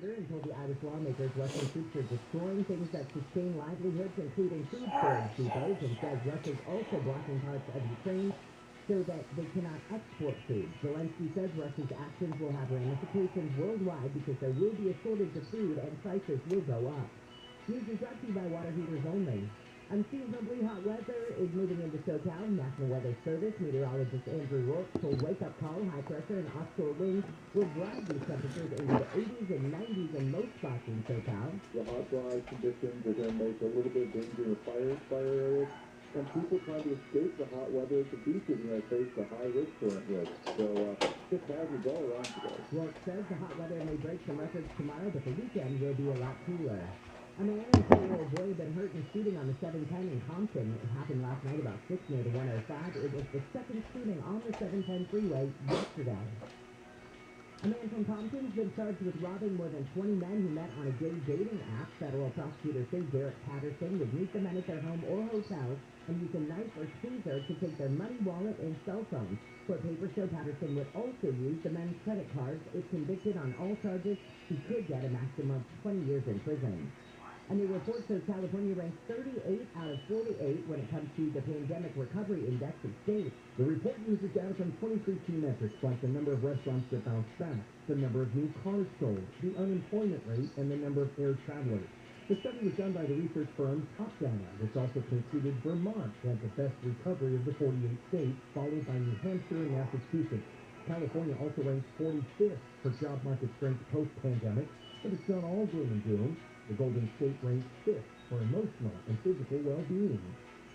Twitter and told the Irish lawmakers Russian troops are destroying things that sustain livelihoods, including food storage depots, and says Russia's also blocking parts of Ukraine so that they cannot export food. Zelensky says Russia's actions will have ramifications worldwide because there will be a shortage of food and prices will go up. News is brought to you by water heaters only. Unseasonably hot weather is moving into SoCal. National Weather Service meteorologist Andrew Rourke told Wake Up Call high pressure and offshore winds will drive these temperatures into the 80s and 90s in most spots in SoCal. The hot, dry conditions are going to make a little bit of danger in fire areas. And people trying to escape the hot weather at the beaches are going to face the high risk current risk. So just hazards all around today. Rourke says the hot weather may break some records tomorrow, but the weekend will be a lot cooler. A man and a 4-year-old boy have been hurt in a shooting on the 710 in Compton. It happened last night about 6 near the 105. It was the second shooting on the 710 freeway yesterday. A man from Compton's been charged with robbing more than 20 men who met on a gay dating app. Federal prosecutors say Derek Patterson would meet the men at their home or hotel and use a knife or taser to take their money, wallet, and cell phones. Court papers show Patterson would also use the men's credit cards. If convicted on all charges, he could get a maximum of 20 years in prison. A new report shows California ranks 38 out of 48 when it comes to the pandemic recovery index of states. The report uses data from 23 key metrics like the number of restaurants that bounced back, the number of new cars sold, the unemployment rate, and the number of air travelers. The study was done by the research firm Top Data, which also concluded Vermont had the best recovery of the 48 states, followed by New Hampshire and Massachusetts. California also ranks 45th for job market strength post-pandemic, but it's not all gloom and doom. The Golden State ranks 5th for emotional and physical well-being.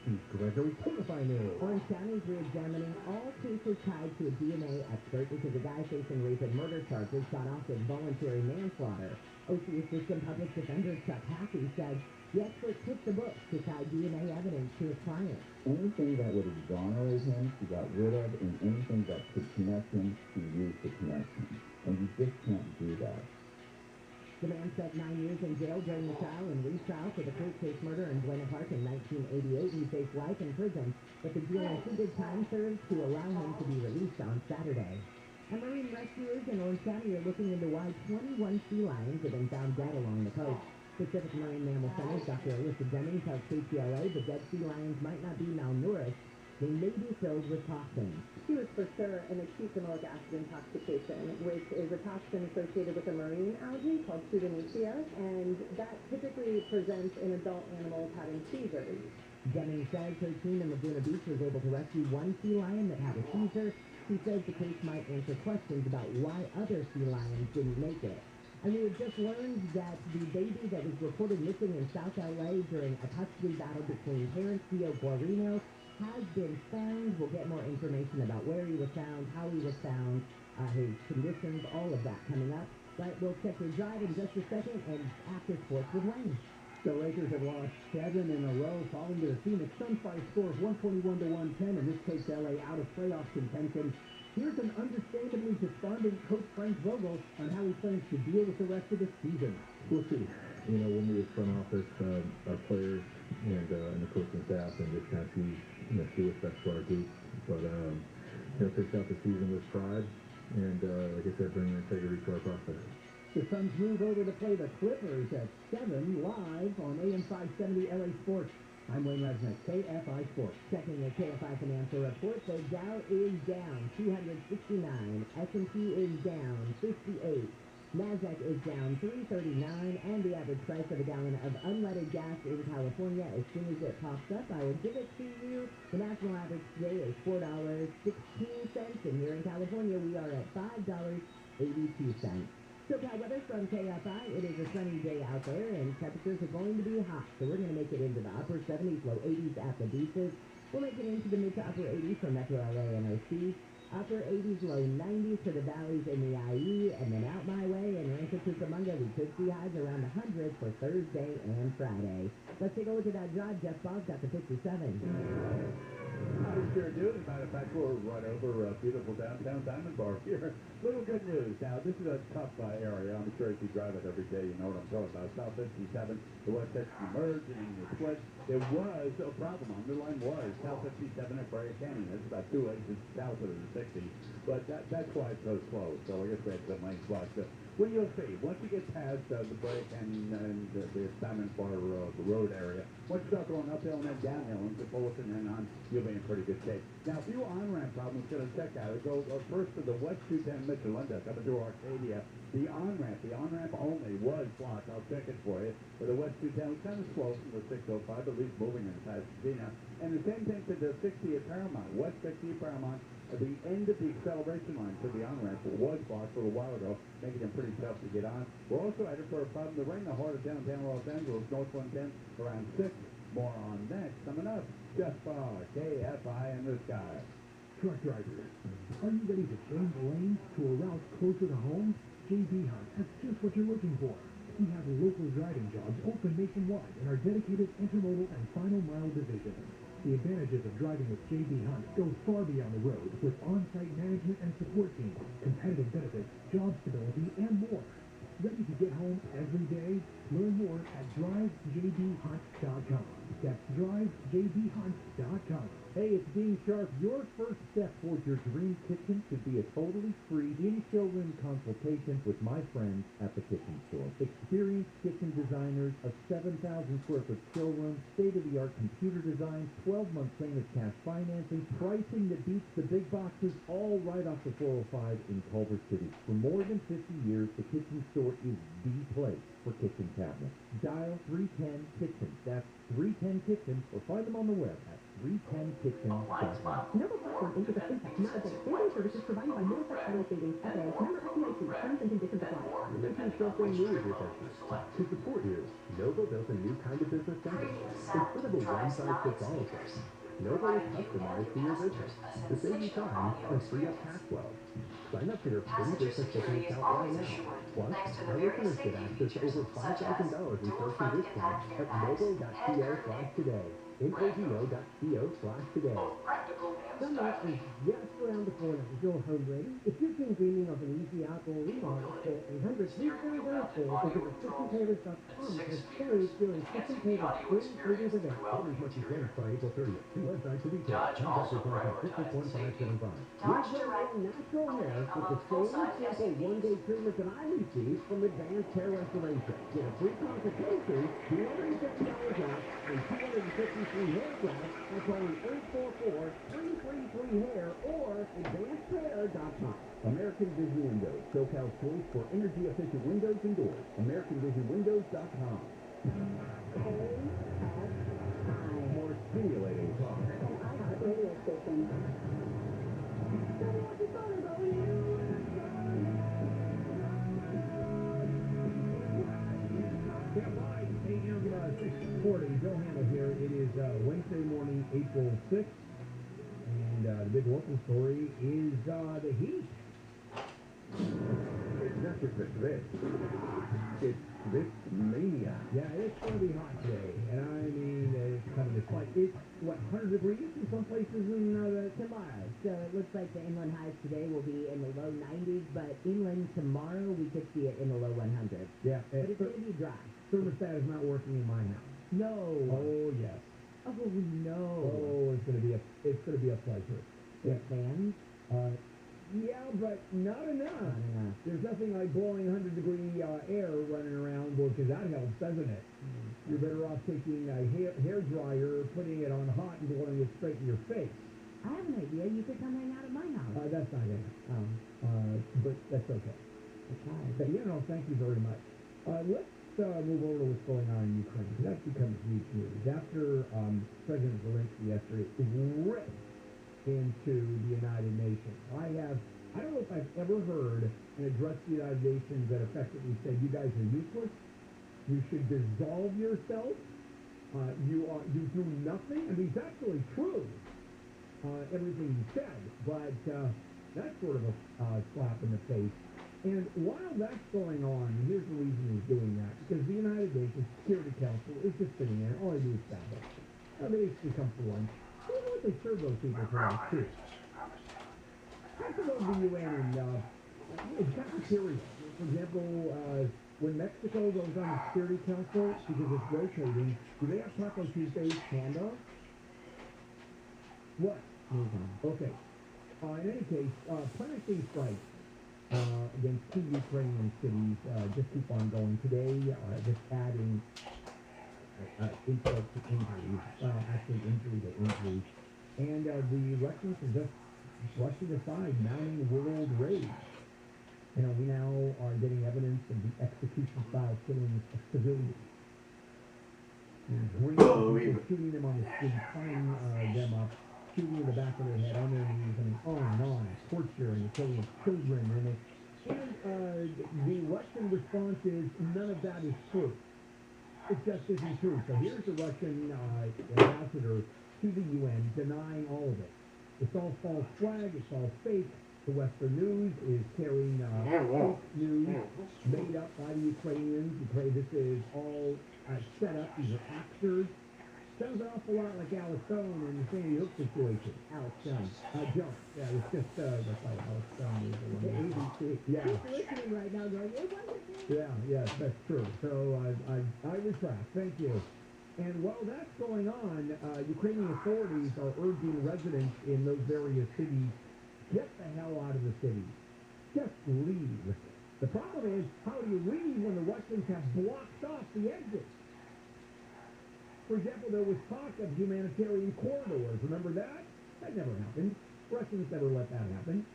Steve Gregory, Kfi Am. Orange County is re-examining all cases tied to a DNA expert because a guy facing rape and murder charges got off with voluntary manslaughter. OC Assistant Public Defender Chuck Happy said the expert took the book to tie DNA evidence to his client. Anything that would exonerate him, he got rid of, and anything that could connect him, he used to connect him. And you just can't do that. The man spent 9 years in jail during the trial and retrial for the court case murder in Buena Park in 1988. He faced life in prison, but the GNC did time served to allow him to be released on Saturday. And marine rescuers in Orange County are looking into why 21 sea lions have been found dead along the coast. Pacific Marine Mammal Center's Dr. Alyssa Deming tells KCLA the dead sea lions might not be malnourished. They may be filled with toxins. She was for sure an acute phenolic acid intoxication, which is a toxin associated with a marine algae called Pseudomonas, and that typically presents in adult animals having seizures. Deming says her team in Laguna Beach was able to rescue one sea lion that had a seizure. She says the case might answer questions about why other sea lions didn't make it. And we have just learned that the baby that was reported missing in South LA during a custody battle between parents Theo Guarino has been found. We'll get more information about where he was found, how he was found, his conditions, all of that coming up. But we'll check your drive in just a second and after sports with Wayne. The Lakers have lost 7 in a row following the Phoenix Suns by a score of 121 to 110, and this takes LA out of playoff contention. Here's an understandably despondent Coach Frank Vogel on how he plans to deal with the rest of the season. We'll see. You know, when we as front office, our players and the coaching staff, and just kind of see, see what's best for our group. But, finish out the season with pride, and like I said, bring integrity to our process. The Suns move over to play the Clippers at 7 live on AM 570 LA Sports. I'm Wayne Resnick, KFI Sports. Checking the KFI Financial Report, the Dow is down 269, S&P is down 58, NASDAQ is down 339, and the average price of a gallon of unleaded gas in California, as soon as it pops up, I will give it to you. The national average today is $4.16, and here in California, we are at $5.82. SoCal weather from KFI. It is a sunny day out there, and temperatures are going to be hot. So we're going to make it into the upper 70s, low 80s at the beaches. We'll make it into the mid to upper 80s for Metro LA and OC. Upper 80s, low 90s for the valleys in the IE. And then out my way in Rancho Cucamonga, we could see highs around 100 for Thursday and Friday. Let's take a look at that drive. Jeff Boggs got the 57. I sure do. As a matter of fact, we're right over beautiful downtown Diamond Bar here. Little good news. Now, this is a tough area. I'm sure if you drive it every day, you know what I'm talking about. South 57, the West 60 merge and the split. There was a problem. Underline was South 57 at Brea Canyon. That's about 2 exits south of the 60. But that's why it's so slow. So I guess we had some lane spots. Well, you'll see. Once you get past the break and the Diamond Bar the road area, once you start going uphill and then downhill into Fullerton and on, you'll be in pretty good shape. Now, a few on-ramp problems going to check out. Go first to the West 210 Michelanda coming through Arcadia. The on-ramp only was blocked. I'll check it for you. But the West 210 was kind of slow from the 605, but at least moving in Pasadena. And the same thing to the 60 at Paramount. West 60 at Paramount. At the end of the acceleration line to the on-ramp was blocked a little while ago, making it pretty tough to get on. We're also headed for a problem to rain the heart of downtown Los Angeles, North 110, around 6. More on that coming up. Just for KFI in the sky. Truck drivers, are you ready to change lanes to a route closer to home? JB Hunt has just what you're looking for. We have local driving jobs open nationwide in our dedicated intermodal and final mile division. The advantages of driving with JB Hunt go far beyond the road with on-site management and support teams, competitive benefits, job stability, and more. Ready to get home every day? Learn more at drivejbhunt.com. That's drivejbhunt.com. Hey, it's Dean Sharp. Your first step towards your dream kitchen should be a totally free in-showroom consultation with my friends at the Kitchen Store. Experienced kitchen designers, a 7,000 square foot showroom, state-of-the-art computer design, 12-month famous cash financing, pricing that beats the big boxes, all right off the 405 in Culver City. For more than 50 years, the Kitchen Store is the place for kitchen cabinets. Dial 310 Kitchen. That's 310 Kitchen, or find them on the web at 310kitchen.com. Noble platform is a fintech, not a bank. Banking services provided by Middlesex Real Estate Inc. FA, member FDIC. Terms and conditions apply. Mention something new with your business. To support you, Novo built a new kind of business center. Instead of a one-size-fits-all approach, Novo is customized to your business to save you time and free up cash flow. Sign up for your free business checking account right now. Plus, our listeners get access to over $5,000 in personal discounts at novo.co/today. novo.co/today. Summer is just around the corner. Is your home ready? If you've been dreaming of an easy outdoor remodel for 800 feet very therefore, visit KitchenTailors.com to experience during Kitchen Tailors Spring Freedoms event. Order as much as you by April 30th. See website for details. Contact your contact 51575. Regenerate natural hair with the same simple one-day treatment that I received from Advanced Hair Restoration. Get a free consultation, $250 off, and 253 hair grafts. That's only 844-333-HAIR or advancedhair.com. American Vision Windows, SoCal's choice for energy-efficient windows and doors. AmericanVisionWindows.com. More stimulating talk. Radio station. Kfi Am 640. Joe Hannah here. It is Wednesday morning, April 6th. And the big local story is the heat. It's not just this. It's this mania. Yeah, it's going to be hot today. And I mean, it's coming to spike. It's, what, 100 degrees in some places in Tomorrow. So it looks like the inland highs today will be in the low 90s, but inland tomorrow we could see it in the low 100s. Yeah. But it's going to be dry. Thermostat is not working in my house. No. Oh, yes. Oh, no. Oh, it's going to be a pleasure. Yeah. Fans? Yeah, but not enough. Not enough. There's nothing like blowing 100-degree air running around, because that helps, doesn't it? You're better off taking a hair dryer, putting it on hot, and blowing it straight in your face. I have an idea. You could come hang out at my house. That's not it. But that's okay. Okay. But, thank you very much. Let's move over to what's going on in Ukraine, because that's become huge news. After President Zelensky yesterday ripped into the United Nations. I don't know if I've ever heard an address to the United Nations that effectively said, you guys are useless, you should dissolve yourself, you do nothing. I mean, it's actually true, everything he said, but that's sort of a slap in the face. And while that's going on, here's the reason he's doing that, because the United Nations Security Council is just sitting there, all they do is stand up. They basically come for lunch. You know what they serve those people for lunch, too? Half of those the UN and cafeteria. For example, when Mexico goes on the Security Council, because it's rotating, do they have Taco Tuesdays handoff? What? Okay. In any case, punishing strikes. against two Ukrainian cities just keep on going. Today, just adding insult to injuries, actually injury to injury. And the Russians are just brushing aside mounting world rage. You know, we now are getting evidence of the execution-style killings of civilians. Shooting them on the street, tying them up, shooting in the back of their head, on their knees, I mean, on and on, torture and the killing of children. And the Russian response is none of that is true. It just isn't true. So here's the Russian ambassador to the UN denying all of it. It's all false flag. It's all fake. The Western news is carrying fake news made up by the Ukrainians. This is all set up. These are actors. Sounds an awful lot like Alex Stone in the Sandy Hook situation. Alex Jones. Jones. Yeah, it's just that's why Alex Stone is the one. ABC. Yeah. He's listening right now going, it wasn't me. Yeah, yes, that's true. So I retract. Thank you. And while that's going on, Ukrainian authorities are urging residents in those various cities, get the hell out of the city. Just leave. The problem is, how do you leave when the Russians have blocked off the exit? For example, there was talk of humanitarian corridors. Remember that? That never happened. Russians never let that happen.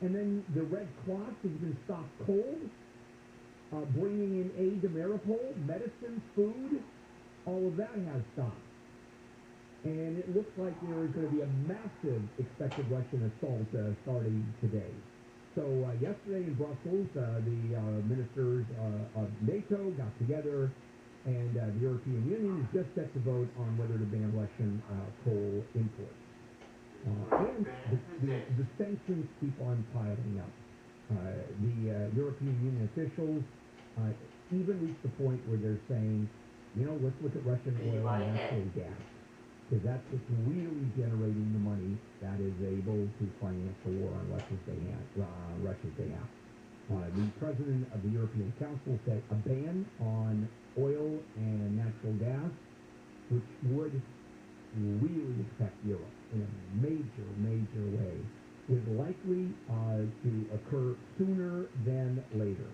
And then the Red Cross has been stopped cold, bringing in aid to Mariupol, medicine, food. All of that has stopped. And it looks like there is going to be a massive expected Russian assault starting today. So yesterday in Brussels, the ministers of NATO got together, and the European Union is just set to vote on whether to ban Russian coal imports. And the sanctions keep on piling up. The European Union officials even reached the point where they're saying, you know, let's look at Russian oil and natural gas, because that's what's really generating the money that is able to finance the war on Russia's behalf. The president of the European Council said a ban on oil and natural gas, which would really affect Europe in a major, major way, is likely to occur sooner than later.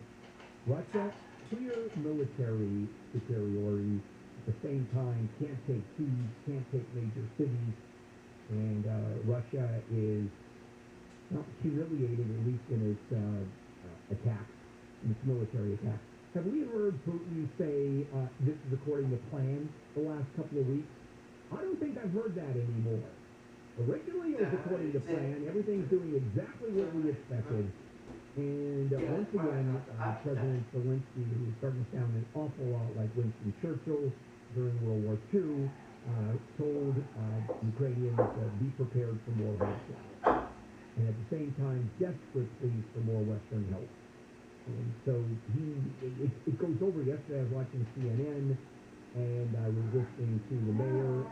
Russia, clear military superiority, at the same time can't take keys, can't take major cities, and Russia is not humiliated, at least in its attacks, in its military attacks. Have we heard Putin say this is according to plan the last couple of weeks? I don't think I've heard that anymore. Originally it was according to plan, everything's doing exactly what we expected. And once again, President Zelensky, who's starting to sound an awful lot like Winston Churchill during World War II, told Ukrainians to be prepared for more Russia. And at the same time, desperate pleas for more Western help. And so it goes over. Yesterday I was watching CNN, and I was listening to the mayor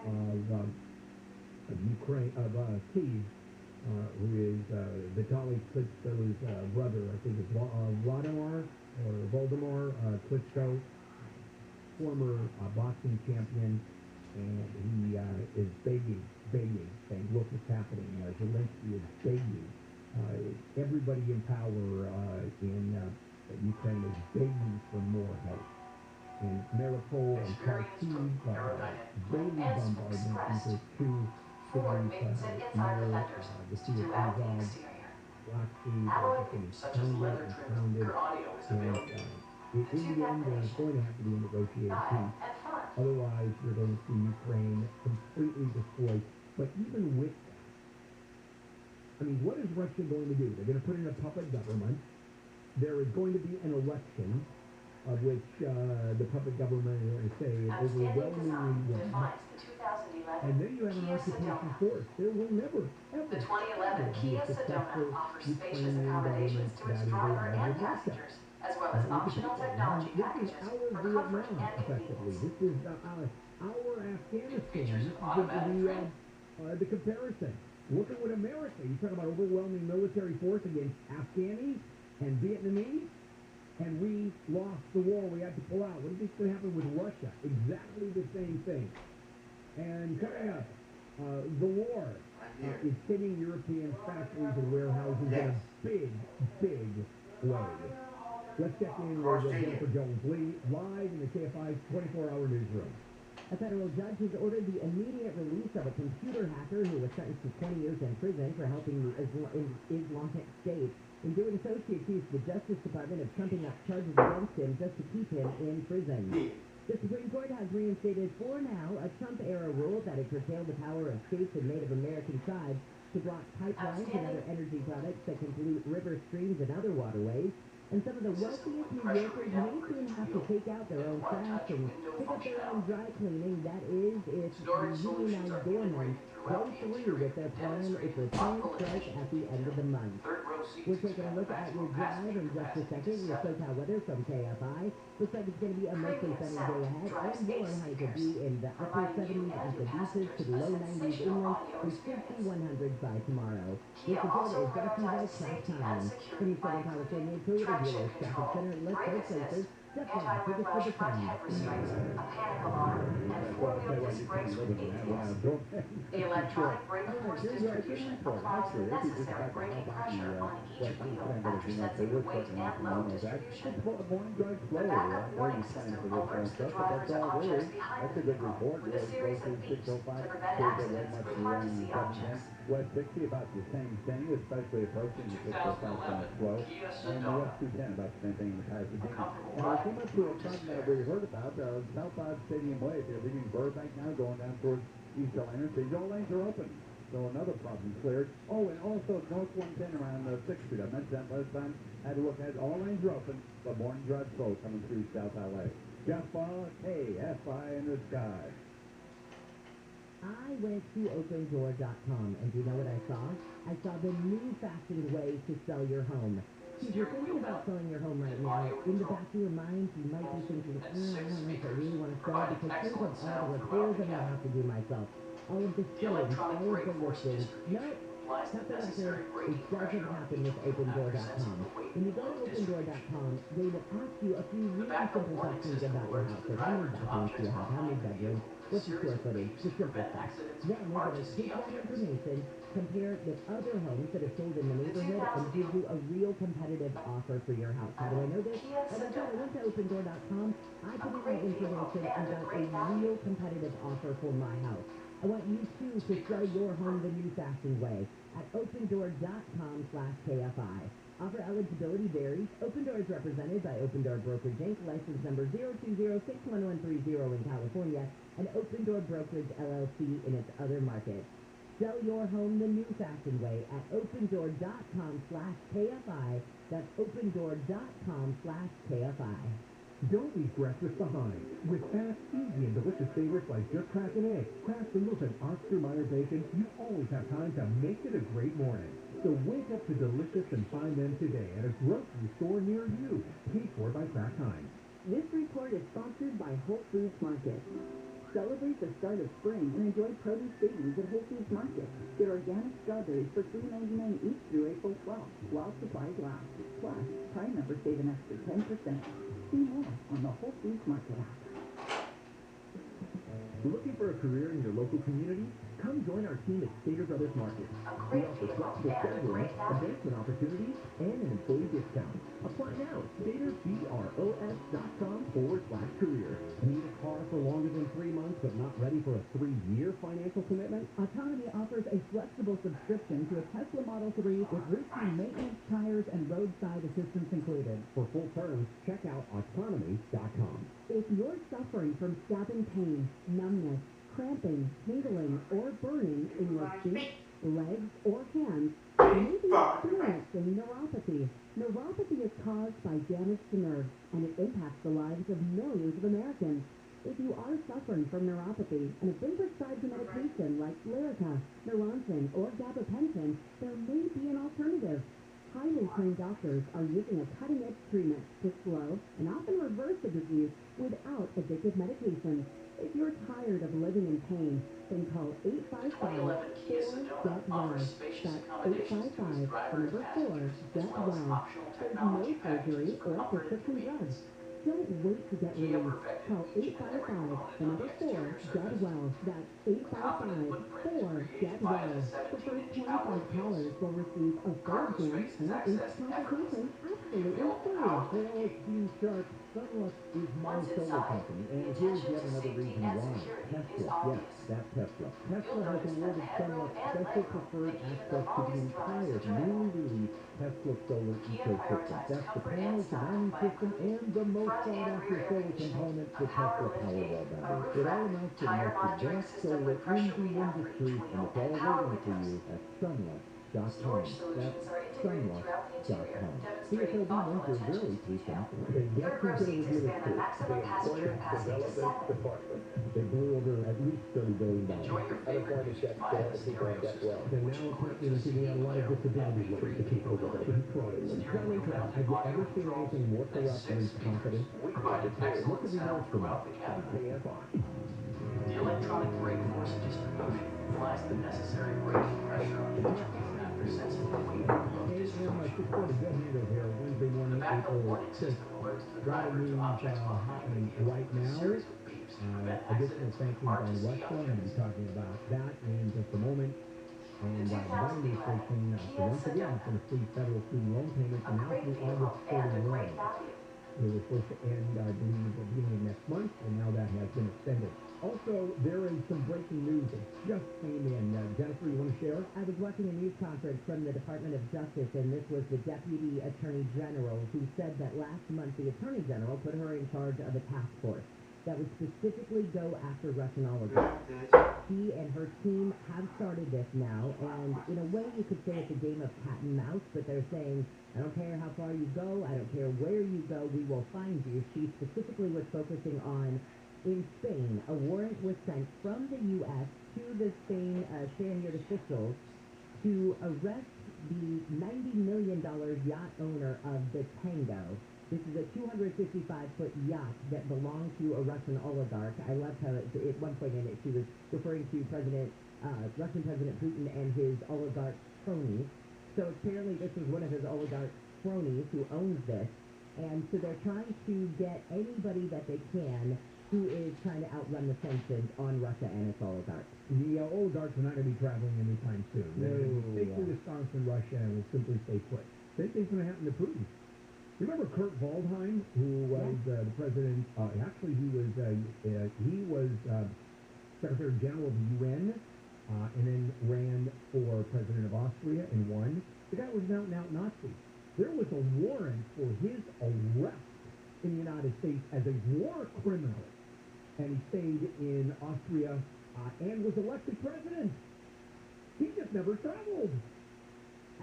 of Ukraine, of Kyiv, who is Vitaly Klitschko's brother. I think it's Vladimir or Voldemar Klitschko, former boxing champion, and he is begging, saying, look what's happening. Zelensky is begging. Everybody in power in Ukraine is begging for more help. And Mariupol and Kharkiv, daily bombardments into two cities near the Sea of Azov, Black Sea, pounded and pounded. And in the end, there's going to have to be a negotiated peace. Otherwise, you're going to see Ukraine completely destroyed. But even with that, I mean, what is Russia going to do? They're going to put in a puppet government. There is going to be an election of which the puppet government is going to say is overwhelmingly won. And then you have an occupation force. There will never, ever, ever be a successful Ukrainian government that is aligned with Russia. This is our Vietnam, effectively. This is our Afghanistan. This is the comparison. Look at what America, you talk about overwhelming military force against Afghanis and Vietnamese, and we lost the war. We had to pull out. What do you think's going to happen with Russia? Exactly the same thing. And coming up, the war is hitting European factories and warehouses in a big, big Road. Let's check in with Jennifer Jones-Lee, live in the KFI 24-hour newsroom. A federal judge has ordered the immediate release of a computer hacker who was sentenced to 20 years in prison for helping the Islamic State. In doing so, she accused the Justice Department of trumping up charges against him just to keep him in prison. The Supreme Court has reinstated for now a Trump-era rule that had curtailed the power of states and Native American tribes to block pipelines and other energy products that can pollute rivers, streams, and other waterways. And some of the wealthiest New Yorkers may soon have to take out their own trash and pick up their own dry cleaning. That is, if the unionized doormen go through with their plan for planned strike at the end of the month. We're taking a look at your drive in just a second. Your SoCal weather from KFI. Looks like it's going to be a mostly sunny day ahead, and warm highs will be in the upper 70s at the beaches to the low 90s inland and 50-100s by tomorrow. This report is brought to you by Craft Time. From your Southern California Toyota Dealers Traffic Center, let's go places. Step one, take us to the sun. The electronic brake force distribution applies the necessary braking pressure on each wheel after sensing the weight and load distribution. The backup warning system alerts the drivers of objects behind the vehicle with a series of beeps to prevent accidents with hard-to-see objects. West 60 about the same thing, especially approaching the 605 flow. And the West 210 about the same thing in the Pasadena. And we came up to a problem that we heard about, southbound Stadium Way. If you're leaving Burbank now, going down towards East Atlanta, all lanes are open. So another problem cleared. Oh, and also North 110 around 6th Street. I mentioned that last time. Had to look at all lanes are open, but morning drive slow coming through South LA. Jeff Ball, KFI in the sky. I went to opendoor.com, and do you know what I saw? I saw the new fashioned way to sell your home. If you're thinking about selling your home right now, in the back of your mind, you might be thinking, I don't know if I really want to sell because think of all the repairs I'm going to have to do myself. All of the shillings, all of the listings. No, cut the record. It doesn't happen with opendoor.com. When you go to opendoor.com, they will ask you a few really simple questions about your house. Like, how many bathrooms do you have? How many bedrooms? What's the square footage? The simple stuff. Then they're going to take that information, compare it with other homes that have sold in the neighborhood, and give you a real competitive offer for your house. How do I know this? As I said, I went to opendoor.com. I put in my information and got a real competitive offer for my house. I want you too to sell your home the new fashioned way at opendoor.com/KFI. Offer eligibility varies. Open Door is represented by Open Door Brokerage Inc., license number 020611130 in California, and Open Door Brokerage LLC in its other markets. Sell your home the new fashioned way at opendoor.com/KFI. That's opendoor.com/KFI. Don't leave breakfast behind. With fast, easy, and delicious favorites like Just Crack an Egg, Kraft Singles, and Oscar-Mayer Bacon, you always have time to make it a great morning. So wake up to delicious and find them today at a grocery store near you. Paid for by Kraft Heinz. This report is sponsored by Whole Foods Market. Celebrate the start of spring and enjoy produce savings at Whole Foods Market. Get organic strawberries for $3.99 each through April 12th, while supplies last. Plus, Prime members save an extra 10%. See more on the Whole Foods Market app. Looking for a career in your local community? Come join our team at Stater Brothers Market. We offer flexible scheduling, advancement opportunities, and an employee discount. Apply now at StaterBROS.com/career. Need a car for longer than 3 months but not ready for a 3-year financial commitment? Autonomy offers a flexible subscription to a Tesla Model 3 with routine maintenance, tires, and roadside assistance included. For full terms, check out autonomy.com. If you're suffering from stabbing pain, numbness, cramping, tingling, or burning in your feet, legs, or hands, you may be experiencing neuropathy. Neuropathy is caused by damage to nerves, and it impacts the lives of millions of Americans. If you are suffering from neuropathy and have been prescribed a medication like Lyrica, Neurontin, or gabapentin, there may be an alternative. Highly trained doctors are using a cutting-edge treatment to slow and often reverse the disease without addictive medications. If you're tired of living in pain, then call 855-4-GET-WELL. That's 855-4-GET-WELL. There's no surgery or prescription drugs. Don't wait to get relief. Call 855-4-GET-WELL. That's 855-4-GET-WELL. The first 25 callers will receive a third chance and each consultation absolutely Absolutely. Real power to the Well, game. Gene Sharp, Sunlux is my Once solar inside, company, the and here's attention yet to another safety reason and why. security is Tesla, yes, obvious. that Tesla. You'll Tesla has notice that the awarded headroom Sunlux and special legroom preferred make even the access to the longest drives entire newly enjoyable. released Tesla solar Kia ecosystem. prioritized That's the comfort and panels, the style mounting by system, including and the most front and sought-after rear air solar conditioning, components, a the power Tesla liftgate, Powerwall a battery. roof It all rack, amounts to the tire most monitoring advanced system solar with in pressure the readout for each industry, and wheel, it's and all power waiting for windows. you at sunlux.com. Storage That's solutions are integrated throughout the interior, sunlux.com. demonstrating CSLB thoughtful winter attention rarely to through detail. some. They Third yet row consider seats review expand the too. maximum passenger capacity to 7. Department. They blew over at least $30 billion. Enjoy your favorite Unemployment music checks via to the help people on stereo death system, row. And which now includes apparently a they're CD giving out a lot of player with disability MP3 loans to people that capability. are fraudulent. Steering Kelly, wheel mounted have you audio ever seen controls anything more and corrupt 6 than speakers confidence? provide What excellent could be sound worse than throughout that? the cabin. KFI. The electronic brake force distribution applies the necessary braking pressure on the engine even after sensing the weight of the KFI distribution. 640 Good Handle here, Wednesday The morning, backup April warning 6th. system alerts the Lot of driver to news objects behind the happening vehicle right with a now. series of beeps to prevent Additional accidents with sanctions on hard-to-see Russia. I'm going to be objects. talking about that in just a moment. And The the Biden 2011 administration, Kia once again, is Sedona. going to freeze federal student loan payments A now great through vehicle August and a 31. great value. It was supposed to end, I believe, at the beginning of next month, and now that has been extended. Also, there is some breaking news that just came in. Jennifer, you want to share? I was watching a news conference from the Department of Justice, and this was the Deputy Attorney General who said that last month the Attorney General put her in charge of a task force that would specifically go after Russian oligarchs. She and her team have started this now, and in a way you could say it's a game of cat and mouse, but they're saying, I don't care how far you go, I don't care where you go, we will find you. She specifically was focusing on, in Spain, a warrant was sent from the U.S. to the Spain Spaniard officials to arrest the $90 million yacht owner of the Tango. This is a 255-foot yacht that belonged to a Russian oligarch. I loved how at one point in it she was referring to Russian President Putin and his oligarch cronies. So apparently this is one of his oligarch cronies who owns this. And so they're trying to get anybody that they can who is trying to outrun the sanctions on Russia and its oligarchs. The oligarchs are not going to be traveling anytime soon. They're going to be safely ensconced in Russia and will simply stay put. Same thing's going to happen to Putin. Remember Kurt Waldheim, who was the president? Actually, he was Secretary General of the UN, and then ran for president of Austria and won. The guy was an out-and-out Nazi. There was a warrant for his arrest in the United States as a war criminal, and he stayed in Austria and was elected president. He just never traveled.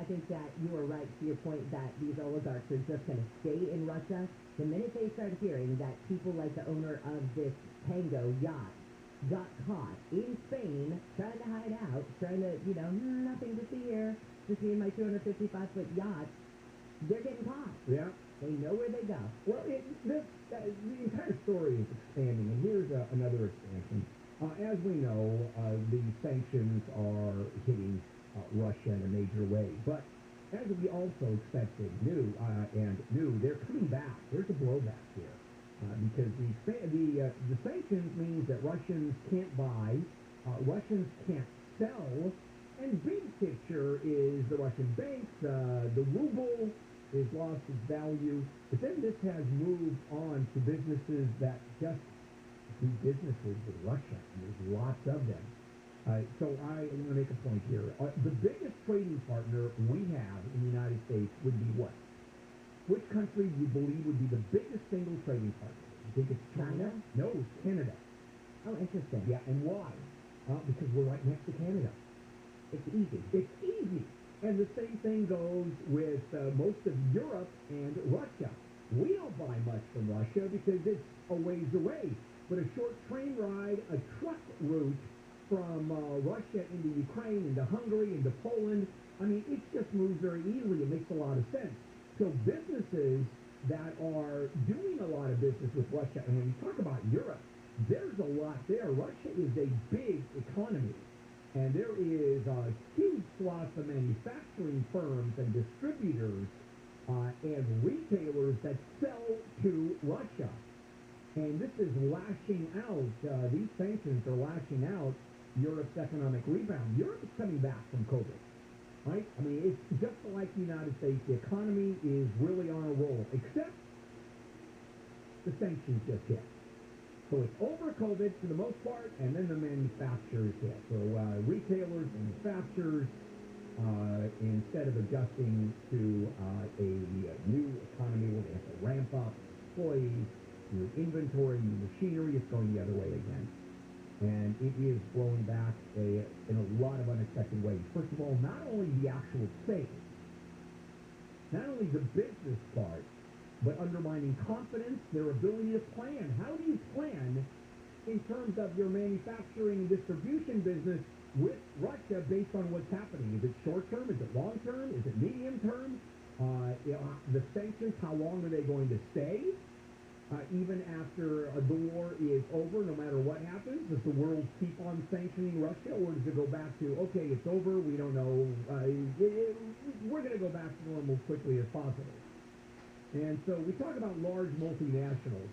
I think that you are right to your point that these oligarchs are just going to stay in Russia. The minute they start hearing that people like the owner of this Tango yacht got caught in Spain trying to hide out, trying to, nothing to see here, just me and my 255-foot yacht, they're getting caught. Yeah. They know where they go. Well, the entire story is expanding, and here's another expansion. As we know, the sanctions are hitting Russia in a major way. But as we also expected, knew, they're coming back. There's a blowback here. Because the sanctions means that Russians can't buy, Russians can't sell, and big picture is the Russian banks, the ruble has lost its value, but then this has moved on to businesses that just do businesses with Russia, and there's lots of them. So I want to make a point here. The biggest trading partner we have in the United States would be what? Which country do you believe would be the biggest single trading partner? You think it's China? No, it's Canada. Oh, interesting. Yeah, and why? Because we're right next to Canada. It's easy. It's easy. And the same thing goes with most of Europe and Russia. We don't buy much from Russia because it's a ways away. But a short train ride, a truck route from Russia into Ukraine, into Hungary, into Poland, I mean, it just moves very easily. It makes a lot of sense. So businesses that are doing a lot of business with Russia, and when you talk about Europe, there's a lot there. Russia is a big economy. And there is a huge swath of manufacturing firms and distributors and retailers that sell to Russia. And this is lashing out, these sanctions are lashing out Europe's economic rebound. Europe is coming back from COVID. right? I mean, it's just like the United States. The economy is really on a roll, except the sanctions just hit. So it's over COVID for the most part, and then the manufacturers hit. So retailers, manufacturers, instead of adjusting to a new economy where they have to ramp up employees, new inventory, new machinery, it's going the other way again. And it is blowing back in a lot of unexpected ways. First of all, not only the actual sales, not only the business part, but undermining confidence, their ability to plan. How do you plan in terms of your manufacturing and distribution business with Russia based on what's happening? Is it short term? Is it long term? Is it medium term? The sanctions, how long are they going to stay? Even after the war is over, no matter what happens, does the world keep on sanctioning Russia, or does it go back to, okay, it's over, we don't know, we're going to go back to normal as quickly as possible? And so we talk about large multinationals,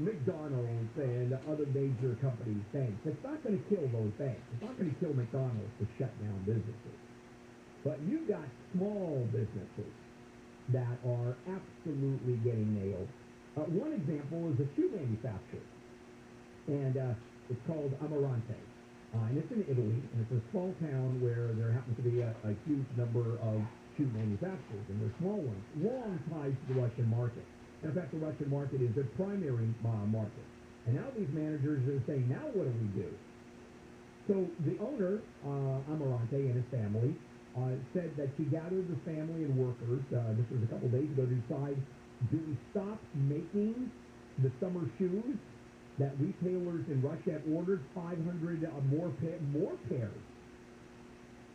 McDonald's and other major companies, banks. It's not going to kill those banks. It's not going to kill McDonald's to shut down businesses. But you've got small businesses that are absolutely getting nailed. One example is a shoe manufacturer, and it's called Amarante. And it's in Italy, and it's a small town where there happens to be a huge number of shoe manufacturers, and they're small ones, long ties to the Russian market. And in fact, the Russian market is their primary market. And now these managers are saying, now what do we do? So the owner, Amarante, and his family, said that she gathered the family and workers, this was a couple days ago, to decide, do we stop making the summer shoes that retailers in Russia had ordered 500 more pairs?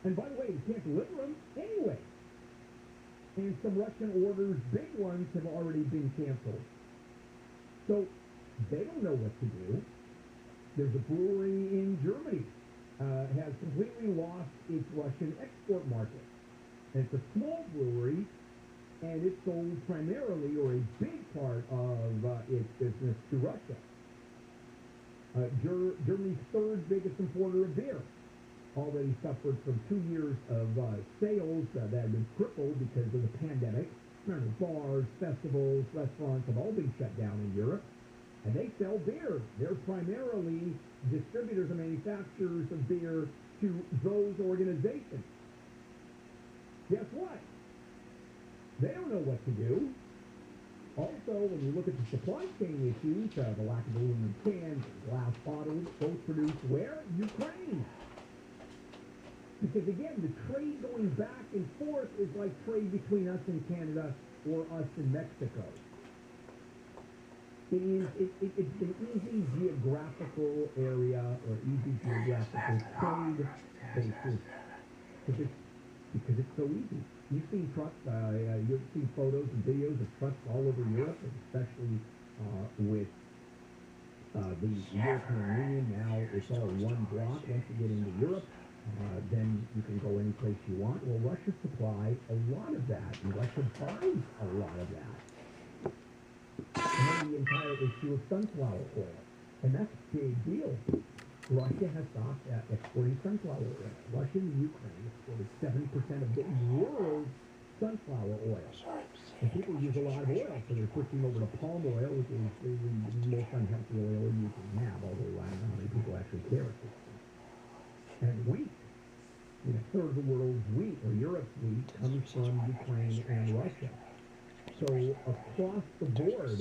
And by the way, we can't deliver them anyway. And some Russian orders, big ones, have already been canceled. So they don't know what to do. There's a brewery in Germany has completely lost its Russian export market. And it's a small brewery, and it sold primarily, or a big part of its business, to Russia. Germany's third biggest importer of beer already suffered from 2 years of sales that had been crippled because of the pandemic. Remember, bars, festivals, restaurants have all been shut down in Europe, and they sell beer. They're primarily distributors and manufacturers of beer to those organizations. Guess what? They don't know what to do. Also, when you look at the supply chain issues, the lack of aluminum cans and glass bottles, both produced where? Ukraine. Because again, the trade going back and forth is like trade between us and Canada or us and Mexico. It's an easy geographical area or easy geographical trade basis because it's so easy. You've seen trucks, you've seen photos and videos of trucks all over Europe, especially with the European Union. Now it's all one block. Once you get into Europe, then you can go any place you want. Well, Russia supplies a lot of that, and Russia buys a lot of that. And then the entire issue of sunflower oil, and that's a big deal. Russia has stopped exporting sunflower oil. Russia and Ukraine exported 70% of the world's sunflower oil. And people use a lot of oil, so they're switching over to palm oil, which is the most unhealthy oil you can have, although I don't know how many people actually care at this point. And wheat. A third of the world's wheat, or Europe's wheat, comes from Ukraine and Russia. So across the board,